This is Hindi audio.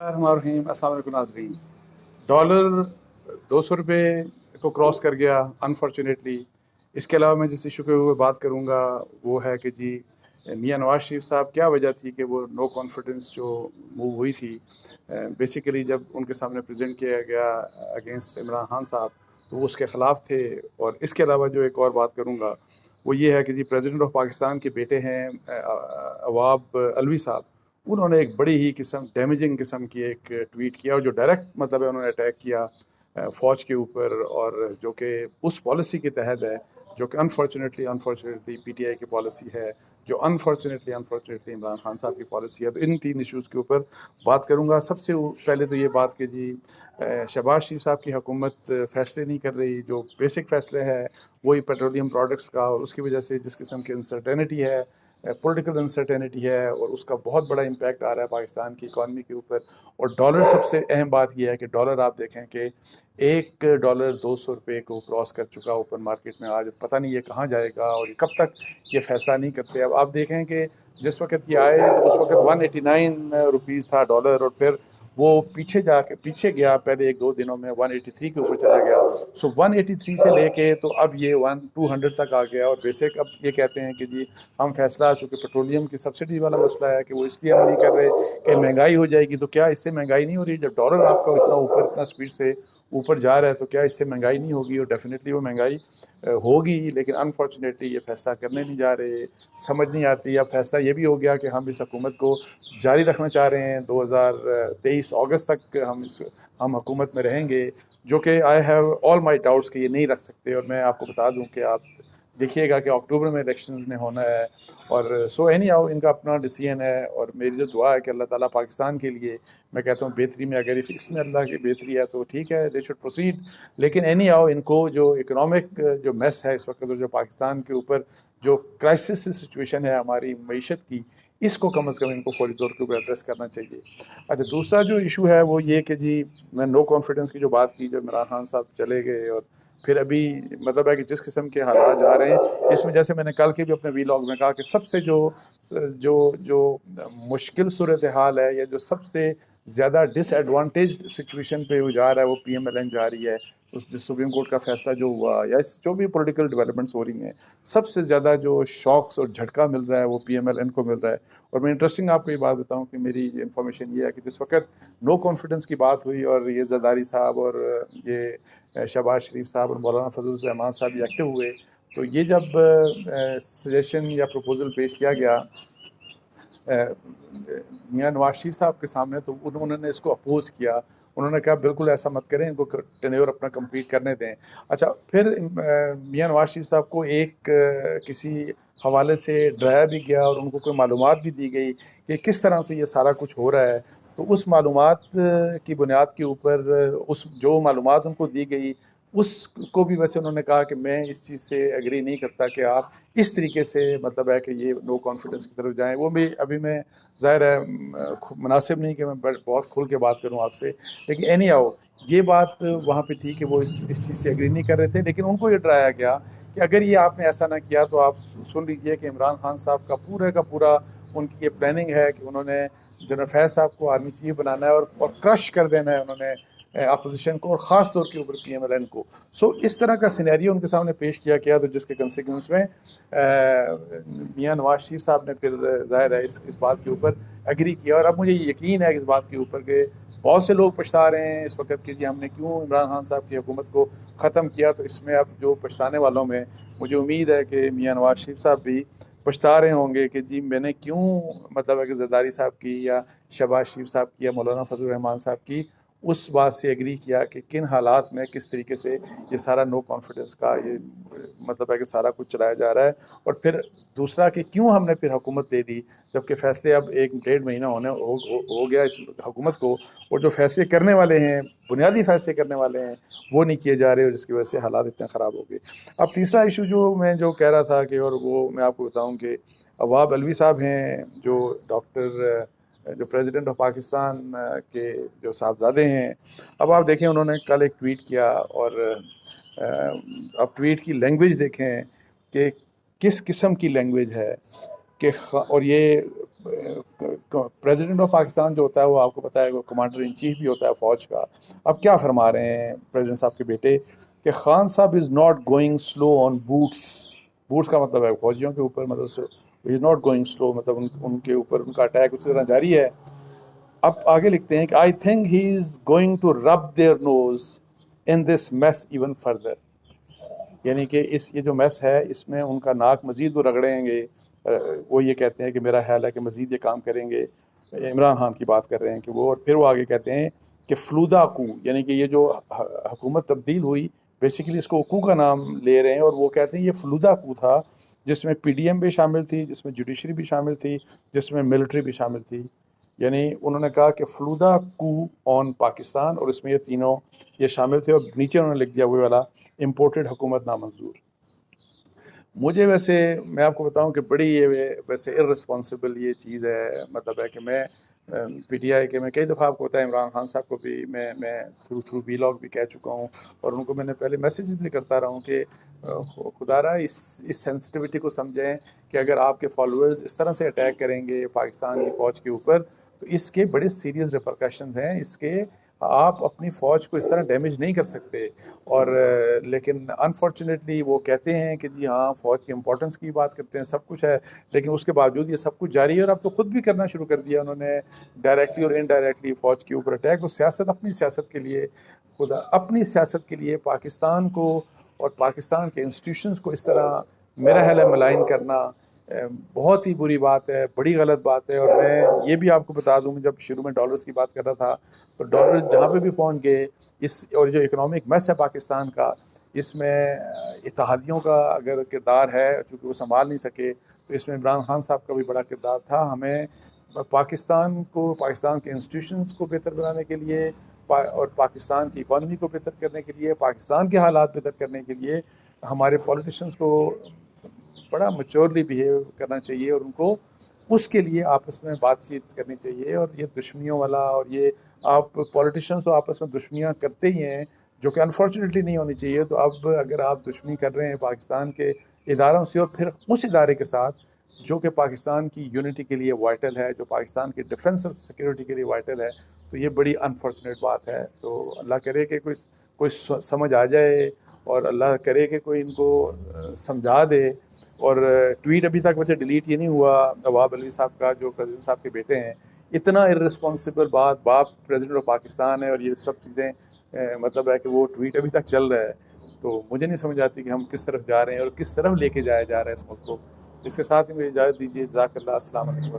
अस्सलाम वालेकुम नाज़रीन। डॉलर 200 रुपये को क्रॉस कर गया अनफॉर्चुनेटली। इसके अलावा मैं जिस इशू के ऊपर बात करूँगा वो है कि जी मियां नवाज शरीफ साहब क्या वजह थी कि वो नो कॉन्फिडेंस जो मूव हुई थी, बेसिकली जब उनके सामने प्रेजेंट किया गया अगेंस्ट इमरान खान साहब, तो वो उसके ख़िलाफ़ थे। और इसके अलावा जो एक और बात करूँगा वो ये है कि जी प्रेसिडेंट ऑफ पाकिस्तान के बेटे हैं अवाब अलवी साहब, उन्होंने एक बड़ी ही किस्म डैमेजिंग किस्म की एक ट्वीट किया और जो डायरेक्ट मतलब है उन्होंने अटैक किया फ़ौज के ऊपर, और जो कि उस पॉलिसी के तहत है जो कि अनफॉर्चुनेटली पीटीआई की पॉलिसी है, जो अनफॉर्चुनेटली इमरान खान साहब की पॉलिसी है। तो इन तीन इश्यूज़ के ऊपर बात करूँगा। सबसे पहले तो ये बात कि जी शहबाज शरीफ साहब की हुकूमत फ़ैसले नहीं कर रही, जो बेसिक फ़ैसले है वही पेट्रोलियम प्रोडक्ट्स का, और उसकी वजह से जिस किस्म की अनसर्टेनिटी है, पॉलिटिकल अनसर्टेनिटी है, और उसका बहुत बड़ा इम्पैक्ट आ रहा है पाकिस्तान की इकॉनमी के ऊपर। और डॉलर, सबसे अहम बात यह है कि डॉलर आप देखें कि $1 200 को क्रॉस कर चुका ओपन मार्केट में आज। पता नहीं ये कहाँ जाएगा और कब तक ये फैसला नहीं करते। अब आप देखें कि जिस वक्त ये आए तो उस वक्त 189 रुपीज़ था डॉलर, और फिर वो पीछे गया, पहले एक दो दिनों में 183 के ऊपर चला गया। सो 183 से लेके तो अब ये 200 तक आ गया। और बेसिक अब ये कहते हैं कि जी हम फैसला, चूँकि पेट्रोलियम की सब्सिडी वाला मसला है कि वो इसलिए हम नहीं कर रहे कि महंगाई हो जाएगी। तो क्या इससे महंगाई नहीं हो रही? जब डॉलर आपका इतना ऊपर, इतना स्पीड से ऊपर जा रहा है, तो क्या इससे महंगाई नहीं होगी? और डेफिनेटली वो महंगाई होगी, लेकिन अनफॉर्चुनेटली ये फैसला करने नहीं जा रहे। समझ नहीं आती। अब फैसला ये भी हो गया कि हम इस हुकूमत को जारी रखना चाह रहे हैं, 2023 अगस्त तक हम हुकूमत में रहेंगे, जो कि I have all my doubts कि ये नहीं रख सकते। और मैं आपको बता दूं कि आप देखिएगा कि अक्टूबर में इलेक्शंस में होना है, और सो एनी हाउ इनका अपना डिसीजन है। और मेरी जो दुआ है कि अल्लाह ताला पाकिस्तान के लिए, मैं कहता हूँ बेहतरी में, अगर इसमें अल्लाह की बेहतरी है तो ठीक है, दे शुड प्रोसीड। लेकिन एनी हाउ इनको जो इकोनॉमिक जो मेस है इस वक्त, जो पाकिस्तान के ऊपर जो क्राइसिस सिचुएशन है हमारी मीशत की, इसको कम अज़ कम इनको फौरी तौर के ऊपर एड्रेस करना चाहिए। अच्छा, दूसरा जो इशू है वो ये कि जी मैं नो कॉन्फिडेंस की जो बात की, जो इमरान खान साहब चले गए और फिर अभी मतलब है कि जिस किस्म के हालात जा रहे हैं, इसमें जैसे मैंने कल के भी अपने वीलॉग में कहा कि सबसे जो जो जो मुश्किल सूरत हाल है, या जो सबसे ज़्यादा डिसएडवांटेज सिचुएशन पे वो जा रहा है, वो PMLN जा रही है। उस जो सुप्रीम कोर्ट का फैसला जो हुआ, या इस जो भी पॉलिटिकल डेवलपमेंट्स हो रही हैं, सबसे ज़्यादा जो शॉक्स और झटका मिल रहा है वो PMLN को मिल रहा है। और मैं इंटरेस्टिंग आपको ये बात बताऊं कि मेरी इन्फॉर्मेशन ये है कि जिस वक्त नो कॉन्फिडेंस की बात हुई और ये जरदारी साहब और ये शहबाज शरीफ साहब और मौलाना फजल रहमान साहब ये एक्टिव हुए, तो ये जब सजेशन या प्रपोज़ल पेश किया गया मियां नवाज शरीफ साहब के सामने, तो उन्होंने इसको अपोज़ किया। उन्होंने कहा बिल्कुल ऐसा मत करें, इनको टेन्योर अपना कंप्लीट करने दें। अच्छा, फिर मियां नवाज शरीफ साहब को एक किसी हवाले से डराया भी गया और उनको कोई मालूमात भी दी गई कि किस तरह से ये सारा कुछ हो रहा है। तो उस मालूमात की बुनियाद के ऊपर, उस जो मालूमात उनको दी गई, उसको भी वैसे उन्होंने कहा कि मैं इस चीज़ से एग्री नहीं करता कि आप इस तरीके से मतलब है कि ये नो कॉन्फिडेंस की तरफ जाएं। वो भी अभी मैं ज़ाहिर है मुनासिब नहीं कि मैं बहुत खुल के बात करूं आपसे, लेकिन एनी हाउ ये बात वहाँ पे थी कि वो इस चीज़ से एग्री नहीं कर रहे थे। लेकिन उनको ये डराया गया कि अगर ये आपने ऐसा ना किया तो आप सुन लीजिए कि इमरान खान साहब का पूरा उनकी ये प्लानिंग है कि उन्होंने जनरल फैज़ साहब को आर्मी चीफ बनाना है और क्रश कर देना है उन्होंने अपोजिशन को, और ख़ास तौर के ऊपर PMLN को। सो इस तरह का सिनेरियो उनके सामने पेश किया गया, तो जिसके कंसिक्वेंस में मियां नवाज शरीफ साहब ने फिर ज़ाहिर है इस बात के ऊपर एग्री किया। और अब मुझे यकीन है इस बात के ऊपर कि बहुत से लोग पछता रहे हैं इस वक्त कि जी हमने क्यों इमरान खान साहब की हुकूमत को ख़त्म किया। तो इसमें अब जो पछताने वालों में मुझे उम्मीद है कि मियां नवाज शरीफ साहब भी पछता रहे होंगे कि जी मैंने क्यों मतलब है कि जरदारी साहब की या शहबाज शरीफ साहब की या मौलाना फजल रहमान साहब की उस बात से एग्री किया कि किन हालात में किस तरीके से ये सारा नो कॉन्फिडेंस का ये मतलब है कि सारा कुछ चलाया जा रहा है। और फिर दूसरा कि क्यों हमने फिर हुकूमत दे दी, जबकि फ़ैसले अब 1 डेढ़ महीना हो गया इस हुकूमत को, और जो फ़ैसले करने वाले हैं, बुनियादी फ़ैसले करने वाले हैं, वो नहीं किए जा रहे, और जिसकी वजह से हालात इतने ख़राब हो गए। अब तीसरा इशू जो मैं कह रहा था कि, और वो मैं आपको बताऊँ कि अवाब अलवी साहब हैं, जो प्रेसिडेंट ऑफ पाकिस्तान के जो साहबजादे हैं। अब आप देखें उन्होंने कल एक ट्वीट किया, और आप ट्वीट की लैंग्वेज देखें कि किस किस्म की लैंग्वेज है कि और ये प्रेसिडेंट ऑफ पाकिस्तान जो होता है वो आपको पता है वो कमांडर इन चीफ भी होता है फ़ौज का। अब क्या फरमा रहे हैं प्रेसिडेंट साहब के बेटे कि खान साहब is not going slow on boots. Boots का मतलब है फौजियों के ऊपर, मतलब इज़ नॉट गोइंग स्लो, मतलब उनके ऊपर उनका अटैक उसी तरह जारी है। अब आगे लिखते हैं कि I think he is going to rub their nose in this mess even further, यानी कि ये जो मैस है इसमें उनका नाक मज़ीद वो रगड़ेंगे। वो ये कहते हैं कि मेरा ख्याल है कि मज़ीद ये काम करेंगे। इमरान खान की बात कर रहे हैं कि वो, और फिर वो आगे कहते हैं कि फलूदा कू, यानी कि ये जो हुकूमत तब्दील हुई बेसिकली इसको कू का नाम ले रहे हैं, और वो कहते हैं ये फलूदा कू था जिसमें पीडीएम भी शामिल थी, जिसमें जुडिशरी भी शामिल थी, जिसमें मिलिट्री भी शामिल थी। यानी उन्होंने कहा कि फलूदा कू ऑन पाकिस्तान, और इसमें ये तीनों ये शामिल थे, और नीचे उन्होंने लिख दिया वो वाला इम्पोर्टेड हुकूमत नामंजूर। मुझे वैसे मैं आपको बताऊं कि बड़ी ये वैसे इर्रिस्पॉन्सिबल ये चीज़ है, मतलब है कि मैं पीटीआई के, मैं कई दफ़ा आपको बताया इमरान खान साहब को भी मैं थ्रू वीलॉग भी कह चुका हूँ, और उनको मैंने पहले मैसेज भी करता रहा हूँ कि खुदारा इस सेंसिटिविटी को समझें कि अगर आपके फॉलोअर्स इस तरह से अटैक करेंगे पाकिस्तान की फ़ौज के ऊपर तो इसके बड़े सीरियस रिपरकशंस हैं। इसके आप अपनी फ़ौज को इस तरह डैमेज नहीं कर सकते। और लेकिन अनफॉर्चुनेटली वो कहते हैं कि जी हाँ फ़ौज की इम्पोर्टेंस की बात करते हैं, सब कुछ है, लेकिन उसके बावजूद ये सब कुछ जारी है। और अब तो ख़ुद भी करना शुरू कर दिया उन्होंने, डायरेक्टली और इनडायरेक्टली फ़ौज के ऊपर अटैक। तो सियासत, अपनी सियासत के लिए, खुदा अपनी सियासत के लिए पाकिस्तान को और पाकिस्तान के इंस्टीट्यूशंस को इस तरह मेरा ख्याल है मलाइन करना बहुत ही बुरी बात है, बड़ी गलत बात है। और मैं ये भी आपको बता दूँ, जब शुरू में डॉलर्स की बात कर रहा था तो डॉलर जहाँ पे भी पहुँच गए इस, और जो इकोनॉमिक मैस है पाकिस्तान का, इसमें इत्तेहादियों का अगर किरदार है, चूँकि वो संभाल नहीं सके, तो इसमें इमरान खान साहब का भी बड़ा किरदार था। हमें पाकिस्तान को, पाकिस्तान के इंस्टीट्यूशंस को बेहतर बनाने के लिए और पाकिस्तान की इकॉनमी को बेहतर करने के लिए, पाकिस्तान के हालात बेहतर करने के लिए हमारे पॉलिटिशियंस को बड़ा मैच्योरली बिहेव करना चाहिए, और उनको उसके लिए आपस में बातचीत करनी चाहिए। और ये दुश्मनियों वाला, और ये आप पॉलिटिशियंस तो आपस में दुश्मनियाँ करते ही हैं, जो कि अनफॉर्चुनेटली नहीं होनी चाहिए। तो अब अगर आप दुश्मनी कर रहे हैं पाकिस्तान के इदारों से, और फिर उस इदारे के साथ जो कि पाकिस्तान की यूनिटी के लिए वाइटल है, जो पाकिस्तान की डिफेंस और सिक्योरिटी के लिए वाइटल है, तो ये बड़ी अनफॉर्चुनेट बात है। तो अल्लाह करे कि कोई समझ आ जाए, और अल्लाह करे कि कोई इनको समझा दे। और ट्वीट अभी तक वैसे डिलीट ये नहीं हुआ नवाब अली साहब का, जो प्रेसिडेंट साहब के बेटे हैं। इतना इर्रिस्पॉन्सिबल बाप प्रेसिडेंट ऑफ पाकिस्तान है, और ये सब चीज़ें मतलब है कि वो ट्वीट अभी तक चल रहा है। तो मुझे नहीं समझ आती कि हम किस तरफ जा रहे हैं और किस तरफ लेके जाया जा रहा है इस मुल्क को। इसके साथ ही मुझे इजाज़त दीजिए। जज़ाकल्लाह, अस्सलाम वालेकुम।